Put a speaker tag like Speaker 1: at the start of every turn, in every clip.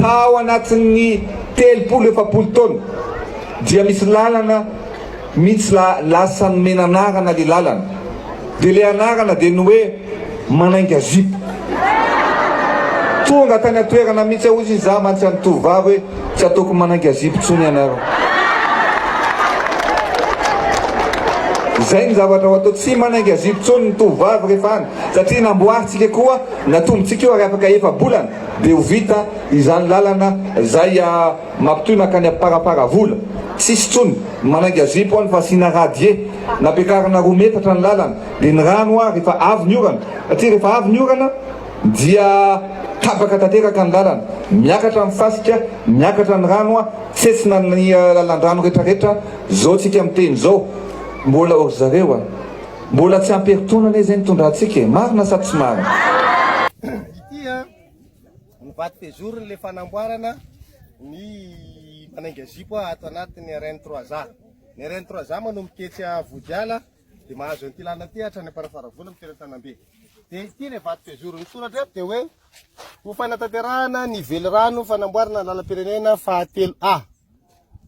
Speaker 1: tao anatin'ny 30-40 taona dia misy lalana mitsy lasa nomena anarana le lalana dia le anarana dia ny hoe manainga zipo. Tonga tany atoerana mitsy ao izy za mantsy any tovavy hoe tsy ataoko manainga zipo tsony anareo. Zay ny zavatra atao, tsy manainga zipo tsony ny tovavy rehefa any, satria namboaritsika koa natombotsika eo ary afaka efa-bolana dia ho vita izany lalana zay mampitoy makany aparapara-vola. Tsisy tsony manainga zipo any fa asina radie, nampiakarana 2 metatra ny lalana dia ny rano rehefa avy ny orana, satria rehefa avy ny orana dia tapaka tanteraka ny lalana, miakatra ny fasika, miakatra ny rano tsetsina ny lalan-drano rehetrarehetra. Zao tsika miteny zao, mbola ory zareo mbola tsy amperitoana zay nitondrantsika, marina sa tsy marina?
Speaker 2: Ity nivaty tezoriny le fanamboarana ny manainga zipo ato anatin'ny RN 3A. Ny RN 3A manao miketsy Vodiala dia mahazo an'ity lalana ity hatrany Amparafara-Vola amin'ny teran-Tanambe. Dia ity le vaty tezoriny soratra dia hoe ho fanatanterahana ny velirano fanamboarana lalam-pirenena fahatelo A.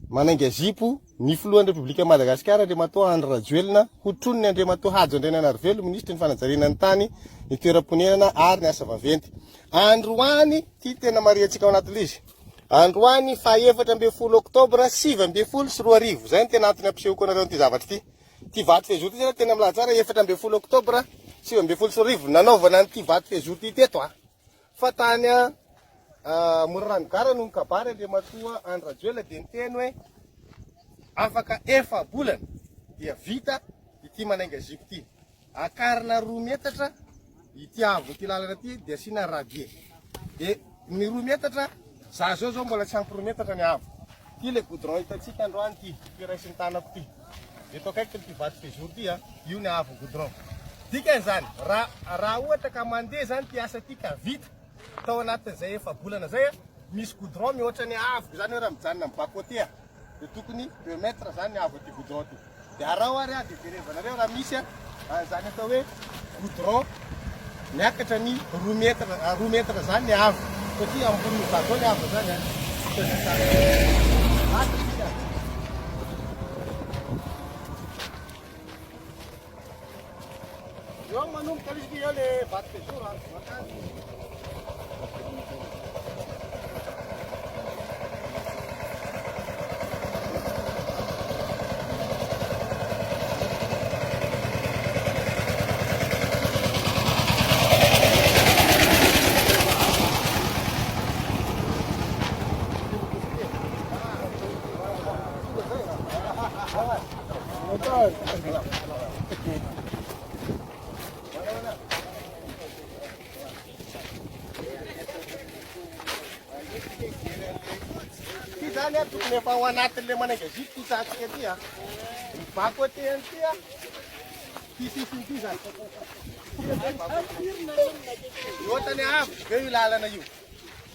Speaker 2: Manainga zipo ny filohan'ny Repoblika Madagasikara Andriamatoa Andry Rajoelina ho troniny Andriamatoa Hajo Andriananarivelo ministry ny fanajariana ny tany, ny toeram-ponenana ary ny asa vaventy. Androany ty tena mariantsika ao anatin'izy izy. Androany fa 14 Oktobra 2024. Zay ny tena antony ampisehoko anareo ty zavatra ity. Ty vaty fezoty zany tena milaza tsara 14 Oktobra 2024 nanaovana ny ty vaty fezoty teto fa tany Moraranogara no nikabary Andriamatoa Andry Rajoelina dia niteny hoe afaka efa-bolana dia vita ity manainga zipo ity. Akarina 2 metatra ity avo ity lalana ity dia asina radie. Dia ny 2 metatra za zao mbola tsy ampy 2 metatra ny avo. Ity le goudron hitantsika androany ity firaisin'ny tanako ity. Dia to kaiky ty vaty fezory ity io ny avo goudron. Dikan'izany raha ohatra ka mandeha zany ty asa ity ka vita tao anatin'izay efa-bolana zay misy goudron mihoatra ny avo zany hoe raha mijanona amin'ny bas-côté dia tokony 2 metra zany ny avo ty goudron ty. Dia arao ary dia verevanareo raha misy zany atao hoe goudron miakatra ny 2 metra zany ny avo satria ambony bateau ny avo zany eo manomboka izy eo le vaty fezory zany tokony efa ao anatin'le manainga zipo ty hitantsika ty ny bas-côté ty sisiny zany mihoatra ny avo be io lalana io.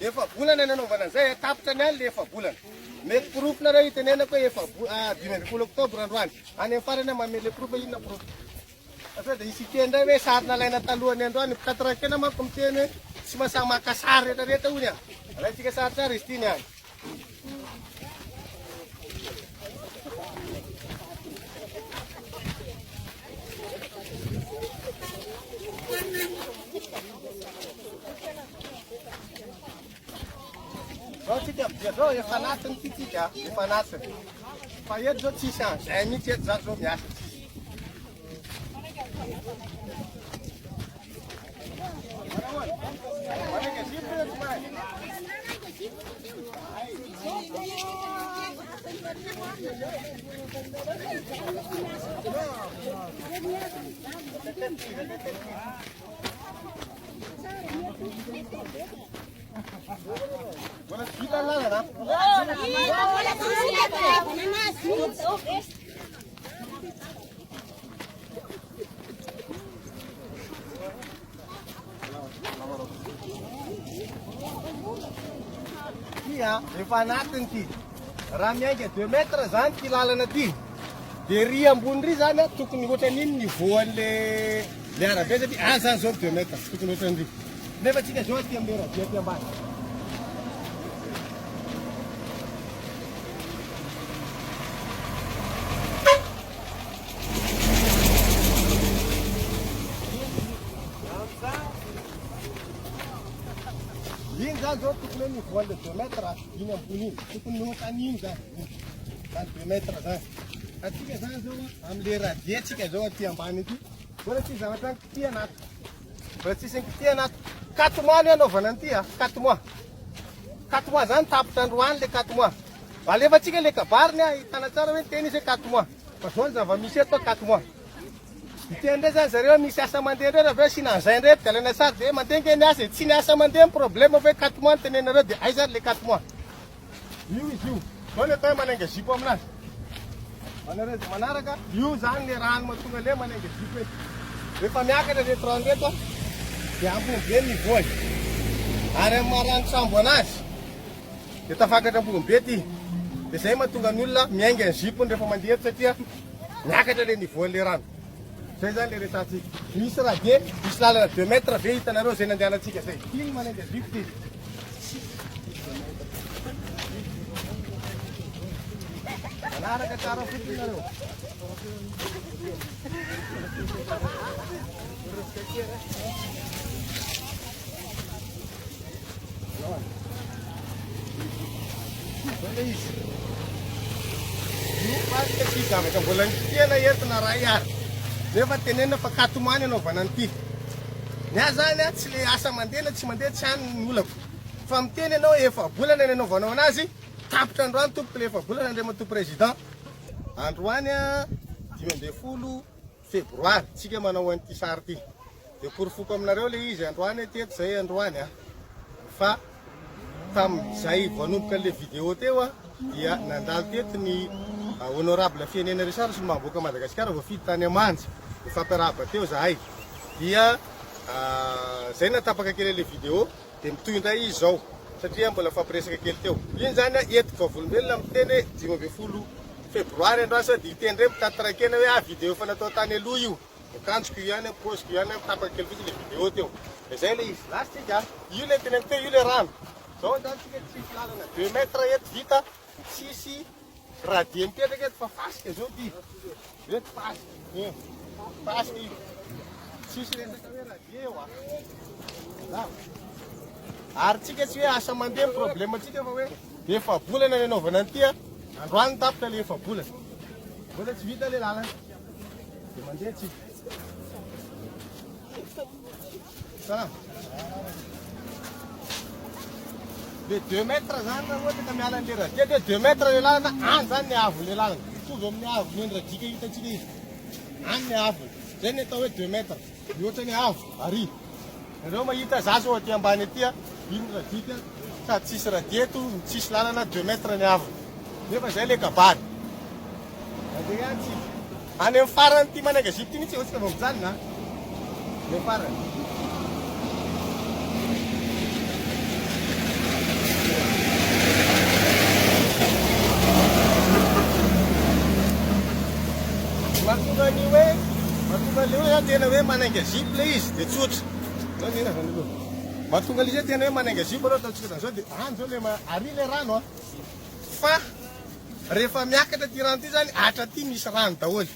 Speaker 2: Efa-bolana nanaovana an'izay tapitra ny any le efa-bolana. Mety porofona reo itenenako hoe 15 Oktobra androany. Any amin'ny farany mamele porofo inona porofo. Asa dia isy teny ndray hoe sarina laina talohany androany pitaterakena manko miteny hoe tsy mahasahy maka sary rehetrarehetra hoy alaitsika sary tsara izy ty ny any. Zao tsika dia zao efa anatiny ty tsika efa anatiny. Fa eto zao tsisy an'izay mihitsy eto zao zao miasa tsisy. Boleh kita lah kan? Iya, efa natin ti. Rami aja 2 meter zany ty lalana ty. Dia ry ambony ry zany tokony ohatran'iny ny voan'le arabe satria zany zao 2 meter tokony ohatran'ry. Nefa tsika zao aty amin'ny rabe aty ambany. zany zao tokony hoe mivoaly 2 metra iny ambony iny tokony lohatan'iny zany 2 metra zany atsika zany zao am'le radie tsika zao aty ambany aty mbola tsy zavatra ny kity anaty mbola tsisy ny kity anaty 4 mois no anaovana an'ity 4 mois 4 mois zany tapitra androany le 4 mois alefatsika le kabariny hitana tsara hoe teny izy 4 mois fa zao ny zava-misy eto 4 mois itendre zany zareo misy asa mandeha reo raha ve sinanzay ndre de alana sary de mandeha ny asa tsy ny asa mandeha problème hoe 4 mois tenenareo de ay zany le 4 mois io izy io zao le atao manenga zipo aminazy manareo de manaraka io zany le rano matonga le manenga zipo eto rehefa miakatra reto rano reto de ambony be mivoy ary amin'ny marano sambo anazy de tafakatra ambony be ty de zay mahatonga ny olona miainga ny zipony rehefa mandeha satria miakatra le nivoan'le rano zay zany le rehetantsika misy radie misy lalana 2 metra ve hitanareo zay nandehanantsika zay iny manenga zipo ty manaraka tsara fotsiny nareo izy io fasika tsy zavatra mbola tena entina ray ary nefa tenena fa 4 mois ny anaovana an'ity ny ahy zany tsy le asa mandeha tsy mandeha tsy hany ny olako fa miteny ianao efa bolana ny anaovanao anazy tapitra androany tompoka le efa bolana ndre mato président androany 12 febroary tsika manao an'ity sary ty de korofoko aminareo le izy androany teto zay androany fa tam'izay vanomboka le vidéo teo dia nandalo teto ny honorable fianena resara sy ny mamboaka Madagasikara voafidy tany amanja fampiarahaba teo zahay dia zay natapaka kely le vidéo de mitoy indray izy zao satria mbola fampiresaka kely teo iny zany etiko vavolombelona miteny 12 febroary androany sady hitendre mitatraikena hoe vidéo fa natao tany aloha io akanjoko ihany posiko ihany tapaka kely fotsy le vidéo teo de zay le izy lasitsika io le teneniko teo io le rano zao zany tsika tsisy lalana 2 metra eto vita tsisy radie mipetraka eto fa fasika zao ty eto fasika fasika tsisy resaka hoe radie eo ary tsika tsy hoe asa mandeha problème atsika fa hoe efa bolana ny anaovana an'ity androany tapitra le efa bolana mbola tsy vita le lalana de mandeha tsika salam le 2 metra zany na ohatra ka miala an'le radie de 2 metra le lalana any zany ny avony le lalana mitovy amin'ny avony ny radika hitatsika izy any ny avony zay ny atao hoe 2 metra mihoatra ny avo ary nareo mahita zazo aty ambany aty iny radika sady tsisy radie eto tsisy lalana 2 metra ny avony nefa zay le kabary mandeha any tsika any amin'ny farany ty manenga zipo ty mihitsy ohatsika vao mijanona le farany mahatonga ny hoe mahatonga le hoe tena hoe manenga zipo le izy de tsotra zao nena zany aloha mahatonga le izy tena hoe manenga zipo reo ataontsika zao de any zao le ary le rano fa rehefa miakatra ty rano ty zany atra ty misy rano daholy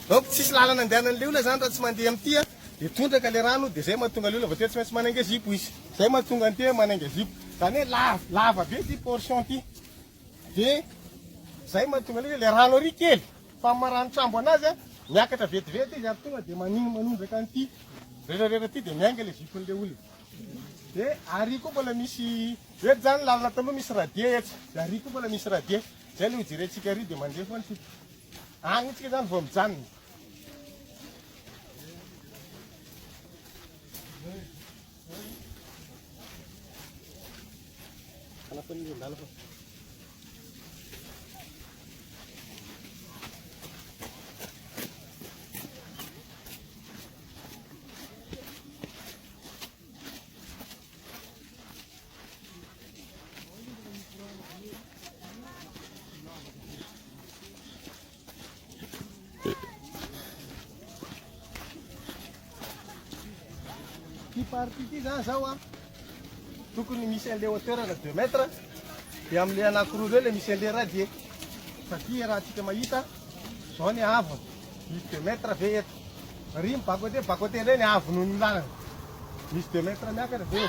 Speaker 2: donc tsisy lalana andehanan'le olona zany raha tsy mandeha am'ty de tondraka le rano de zay mahatonga le olona vateo tsy maintsy manenga zipo izy zay mahatonga an'ty hoe manenga zipo zany hoe lava be ty portion ty de zay mahatonga le rano ary kely fa marano trambo anazy miakatra vetivety izy ary tonga de manino manondraka an'ty rerarera ty de miainga le zipon'le olona de ary koa mbola misy eto zany lalana taloha misy radie eto de ary koa mbola misy radie zay le hojerentsika ary de mandeha foany tsika agny tsika zany vao mijanona ty partie ty zany zao tokony misy an'le hauteur na 2 metra de am'le anankiroa reo le misy an'le radie satria raha tsika mahita zao ny avony misy 2 metra ve eto ry bako aty ndray ny avony ny lalana misy 2 metra miakatra ve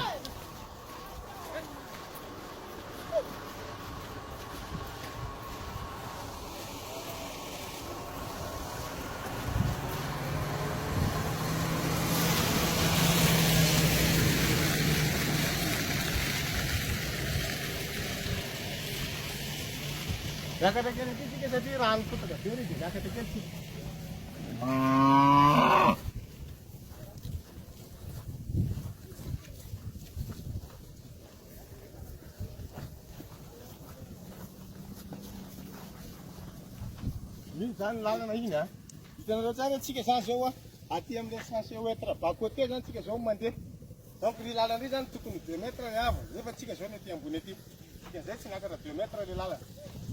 Speaker 2: Miakatra kely aty tsika satria rano fotaka be izy dia miakatra kely tsika. Misy zany lalana iny a. Hitanareo tsara atsika zany zao a aty amin'ilay sensé oetra bakote zany tsika zao mandeha. Donc ry lalana ry zany tokony 2 metres ny avo nefa tsika zao ny aty ambony aty. Tsika zay tsy miakatra 2 metres le lalana.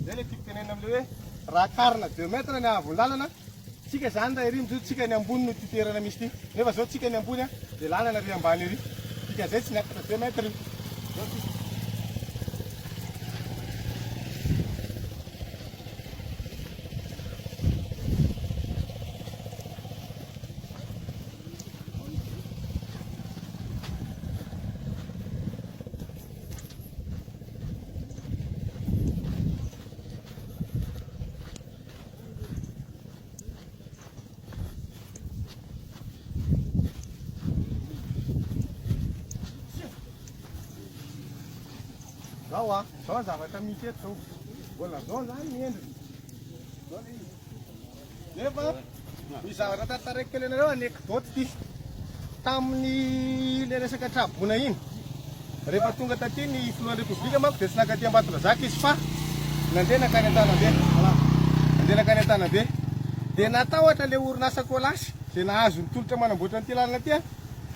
Speaker 2: Zay le tiako tenena am'le hoe raha karina 2 metres ny avo ny lalana. Tsika zany raha iry mijotso tsika ny ambony no ty toerana misy ty. Nefa zao tsika ny ambony a le lalana ry ambany iry. Tsika zay tsy miakatra 2 metres. Zao tsika. Zao a, zao zavatra misy eto zao. Mbola zao zany ny endriny. Zao le izy. Nefa ny zavatra tantaraiko kely anareo anekdoty ty. Tamin'ny le resaka trabona iny. Rehefa tonga taty ny filohan'ny repoblika manko dia tsy nakaty Ambatondrazaka izy fa nandeha nakany Antanabe. Voilà. Nandeha nakany Antanabe. Dia natahotra le orinasa Kolasy izay nahazo ny tolotra manamboatra an'ity lalana ty a.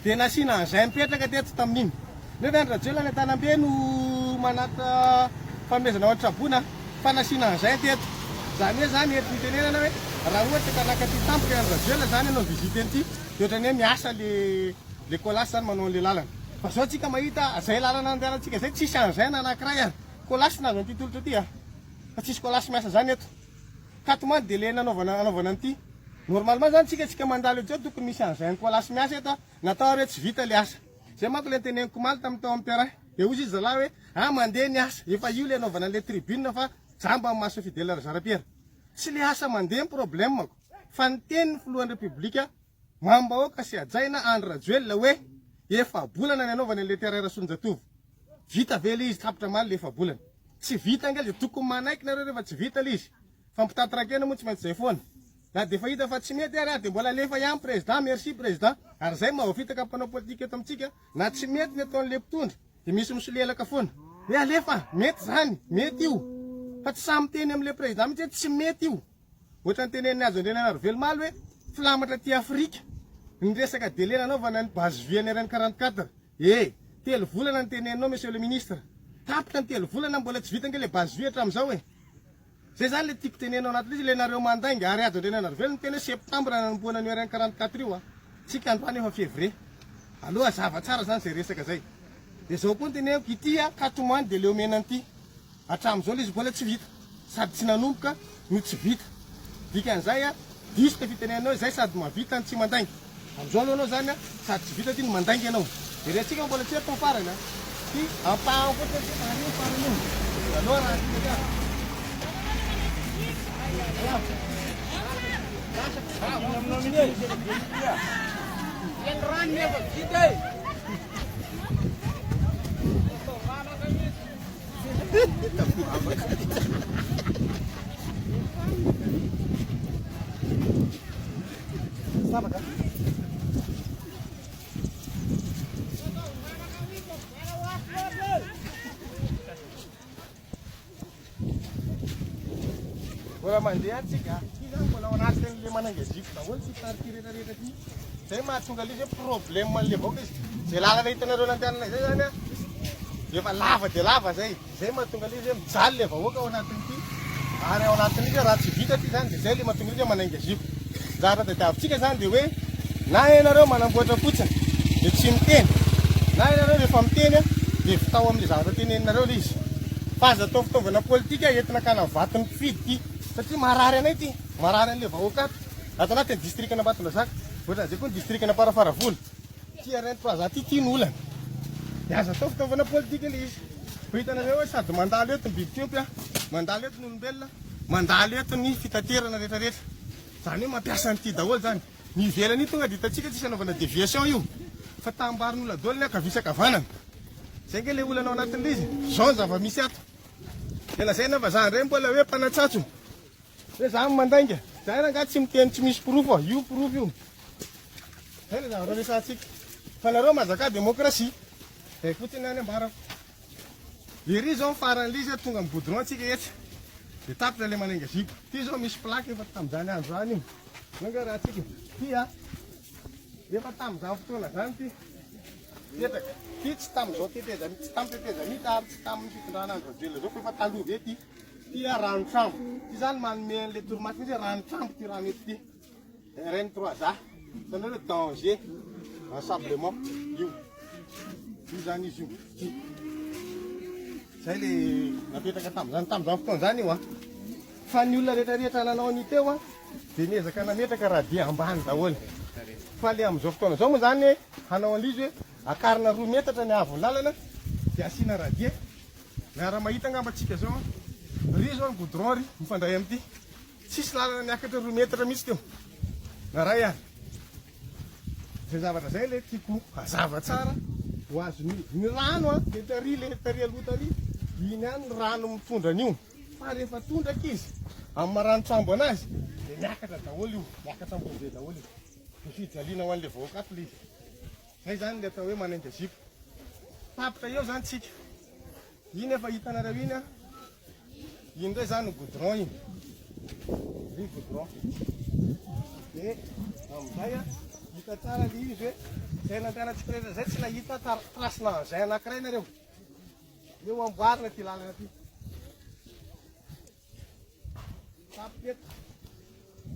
Speaker 2: Dia nasiana an'izay mipetraka teto tamin'iny. Nefa ny rajela ny Antanabe no manata fanomezana ao an-trabona fa nasiana an'izay teto. Zany hoe zany eto nitenenana hoe raha ohatra ka nakaty tampoka ny rajela zany ianao visite an'ity dia ohatrany hoe miasa le Kolasy zany manao an'le lalana. Fa zao tsika mahita izay lalana andehanantsika zay tsisy an'izay na anankiray a. Kolasy nazo an'ity tolotra ty a. Fa tsisy Kolasy miasa zany eto. Katomany dia le nanaovana an'ity. Normalement zany tsika mandalo eto tokony misy an'izay ny Kolasy miasa eto. Natao hoe tsy vita le asa. Zay manko le teneniko maly tamin'ny tao amin'ny terrain. Dia ozy izy zalahy hoe mandeha ny asa. Efa io le anaovana le tribune fa jamba amin'ny maso fidèle Razarapiera. Tsy le asa mandeha ny problème manko. Fa ny tenin'ny filohan'ny repoblika mambahoaka sy hajaina Andry Rajoelina hoe efa bolana ny anaovana le terrain Rasonjatovo. Vita ve le izy tapitra maly le efa bolana. Tsy vita angely dia tokony manaiky nareo rehefa tsy vita le izy. Fa mpitatrakena moa tsy maintsy zay foana. Na dia fa hita fa tsy mety ary dia mbola lefa ihany président, merci président. Ary zay mahavitaka mpanao politika eto amintsika na tsy mety ny ataon'le mpitondra dia misy misolelaka foana. Hoe alefa mety zany, mety io. Fa tsy samy teny amin'le président mitsy hoe tsy mety io. Ohatra ny tenen'ny azo andrenana Velomaly hoe filamatra ty Afrika. Ny resaka délai nanaovana ny base vie ny RN44. 3 volana ny tenenao monsieur le ministre. Tapitra ny 3 volana mbola tsy vita angely le base vie hatramin'izao e. Zay zany le tiako tenenao anatin'izy le nareo mandainga ary azo andrenana Velona ny teny hoe septambra nanomboana ny RN44 io a. Tsika androany efa février. Aloha zava tsara zany zay resaka zay. Dia zao koa ny tenenako ity a katomany dia le omena an'ity. Hatramin'izao le izy mbola tsy vita. Sady tsy nanomboka no tsy vita. Dikan'izay a diso fitenenao izay sady mahavita ny tsy mandainga. Am'izao aloha anao zany a sady tsy vita ty ny mandainga ianao. Dia rentsika mbola tsy eto farany a. Ty ampahan fotsiny ty farany farany io. Aloha raha ty ka. Sama kan? Bola mandeha tsika. Mbola ao anatin'le manangeziko daholo sy tarity rehetrarehetra ty. Zay mahatonga le problème man'le vahoaka izy. Zay lalana hitanareo nandehanana izay zany a. Efa lava dia lava zay. Zay mahatonga le izy mijaly le vahoaka ao anatin'ity. Ary ao anatin'izy raha tsy vita ty zany dia zay le mahatonga izy manangeziko. Zara tadiavintsika zany dia hoe na ianareo manamboatra fotsiny dia tsy miteny. Na ianareo rehefa miteny dia vitao amin'le zavatra teneninareo le izy. Fa aza atao fitaovana politika entina kana vaton'ny mpifidy ty. Satria marary anay ty, marary an'le vahoaka ato. Ato anatin'ny distrikana Ambatondrazaka. Ohatra zay koa ny distrikana Farafaravolo. Ty RN3 ty tian'olana. Dia aza atao fitaovana politika le izy. Hitanareo hoe sady mandalo eto ny bibikiompy a, mandalo eto ny olombelona, mandalo eto ny fitaterana rehetrarehetra. Zany hoe mampiasa an'ity daholo zany. Ny ivelany tonga dia hitantsika tsisy anaovana déviation io. Fa tambarin'olona daholo ny akavisakavanana. Zay nge le olana ao anatin'le izy. Zao ny zava-misy ato. lazaina fa zany reny mbola hoe mpanatsatso hoe za mandainga zay raha ngaty tsy miteny tsy misy pirofo io pirofo io zay le zavatra resantsika fa nareo mazaka demokrasia zay fotsiny any ambarako iry zao faran'izy tonga amin'ny goudron antsika etsy de tapitra le manenga zipo ty zao misy plaque efa tamin'izany andro zany io nanga raha tsika ty a efa tamin'izany fotoana zany ty tetaka ty tsy tamin'izao teteza tsy tamin'ny teteza mita ary tsy tamin'ny fitondrana andro jela zao fa taloha ve ty ty a rano trampo ty zany manome an'le torimaty misy rano trampo ty rano eto ty reny 3 za zany hoe danger ensablement io io zany izy io ty zay le napetraka tamin'izany fotoana zany io a fa ny olona rehetrarehetra nanao ny teo a de niezaka nametraka radia ambany daholo fa le amin'izao fotoana zao moa zany hanao an'izy hoe akarina 2 metatra ny avon'ny lalana de asiana radia miara mahita ngambatsika zao ry zao ny goudron ry mifandray amin'ity tsisy lalana miakatra 2 metatra mihitsy teo na ray any zay zavatra zay le tiako hazava tsara ho azo ny rano a de tary le tary aloha tary iny any rano mitondra an'io fa rehefa tondraka izy amin'ny marano trambo anazy de miakatra daholo io miakatra ambon'be daholo io fijaliana ho an'le vahoakato le izy zay zany le atao hoe manenga zipo tapitra eo zany tsika iny efa hitanareo iny a iny ndray zany goudron iny ry goudron de amizay a hita tsara le izy hoe zay nantenatsika rehetra zay tsy nahita trasina zay anankiray nareo eo amboarina ty lalana ty tapitra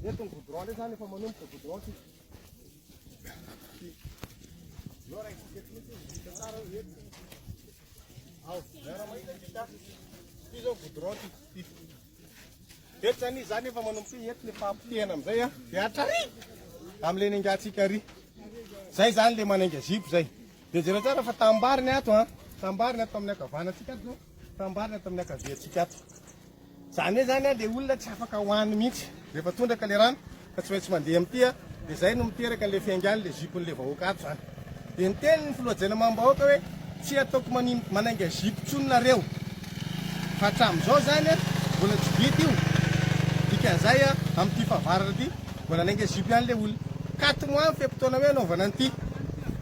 Speaker 2: eto ny goudron le zany efa manomboka goudron ty ty zao goudron ty eto zany izy zany efa manomboka eto le fampitehana amizay a de atrary am'le nengatsika ry zay zany le manenga zipo zay de jera tsara fa tambariny ato a tambariny ato amin'ny akavanatsika ato zao tambariny ato amin'ny akaviatsika ato zany hoe zany a le olona tsy afaka hoany mihitsy rehefa tondraka le rano fa tsy maintsy mandeha am'ty a de zay no miteraka an'le fiaingany le zipon'le vahoaka ato zany de ny teny ny filoajena mambahoaka hoe tsy ataoko manenga zipo tsononareo fa hatram'izao zany a mbola tsy vita io dikan'izay a amin'ty fahavaratra ty mbola anenga zipo ihany le olona 4 mois ny fe-potoana hoe anaovana an'ity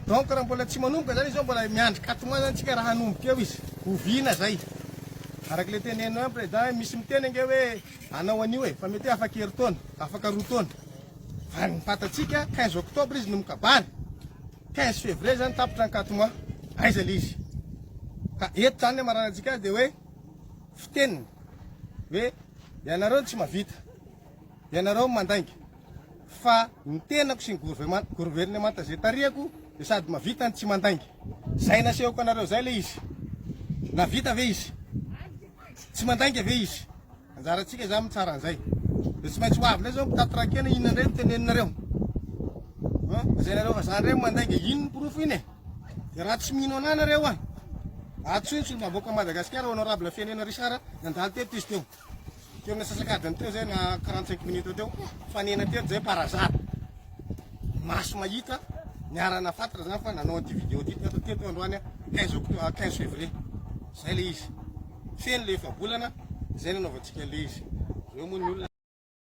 Speaker 2: donc raha mbola tsy manomboka zany izy zao mbola miandry 4 mois zany tsika raha hanomboka eo izy hoviana zay arak'le tenenao président misy miteny ange hoe anao an'io e fa mety hoe afaka hery taona afaka 2 taona fa ny fatatsika 15 octobre izy nomokabany 15 février zany tapitra ny 4 mois aiza le izy ka eto zany le maranantsika azy de hoe fiteniny hoe ianareo tsy mahavita ianareo mandainga fa ny tenako sy ny gouvernemanta zay tariako de sady mahavita ny tsy mandainga zay nasehoko anareo zay le izy navita ve izy tsy mandainga ve izy anjaratsika za mitsara an'izay de tsy maintsy ho avy lay zao mitatyrakena inona indray no teneninareo zay nareo fa zany reo mandainga ino ny pirofo iny e de raha tsy mino ana nareo a atsoiny sy mavoaka Madagasikara honorable fianena Richard nandalo teto izy teo teo amina sasakadiny teo zay na 45 minutes teo fanena teto zay parazary maso mahita niarana fatatra zany fa nanao ty vidéo ty teto androany 15 février zay le izy feny le efa bolana zay nanaovantsika le izy eo moa ny olona